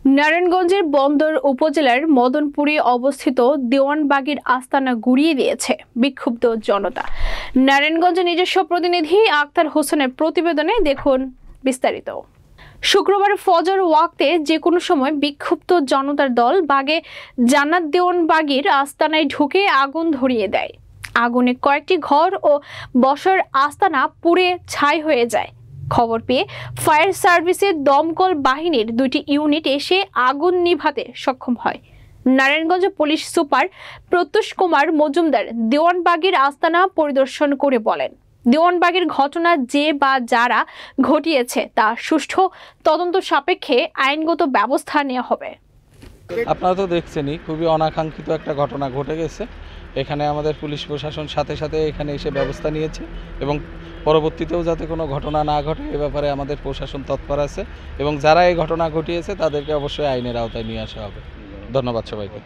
নারায়ণগঞ্জের বন্দর উপজেলার মদনপুরে অবস্থিত দেওয়ানবাগীর আস্তানা গুড়িয়ে দিয়েছে বিক্ষুব্ধ জনতা। নারায়ণগঞ্জের নিজস্ব প্রতিনিধি আক্তার হোসেনের প্রতিবেদনে দেখুন বিস্তারিত। শুক্রবার ফজর ওয়াক্তে যে কোনো সময় বিক্ষুব্ধ জনতার দল বাগে জান্নাত দেওয়ানবাগীর আস্তানায় ঢুকে আগুন ধরিয়ে দেয়। আগুনে কয়েকটি ঘর ও বসার আস্তানা পুড়ে ছাই হয়ে যায়। খবর পেয়ে ফায়ার সার্ভিসের দমকল বাহিনীর 2টি ইউনিট এসে আগুন নিভাতে সক্ষম হয়। নারায়ণগঞ্জ পুলিশ সুপার প্রত্যুষ কুমার মজুমদার দেওয়ানবাগীর আস্তানা পরিদর্শন করে বলেন, দেওয়ানবাগীর ঘটনা যে বা যারা ঘটিয়েছে তা সুষ্ঠু তদন্ত সাপেক্ষে আইনগত ব্যবস্থা নেওয়া হবে। আপনারা তো দেখছেনই, খুবই অনাকাঙ্ক্ষিত একটা ঘটনা ঘটে গেছে। এখানে আমাদের পুলিশ প্রশাসন সাথে সাথে এখানে এসে ব্যবস্থা নিয়েছে এবং পরবর্তীতেও যাতে কোনো ঘটনা না ঘটে এ ব্যাপারে আমাদের প্রশাসন তৎপর আছে এবং যারা এই ঘটনা ঘটিয়েছে তাদেরকে অবশ্যই আইনের আওতায় নিয়ে আসা হবে। ধন্যবাদ সবাইকে।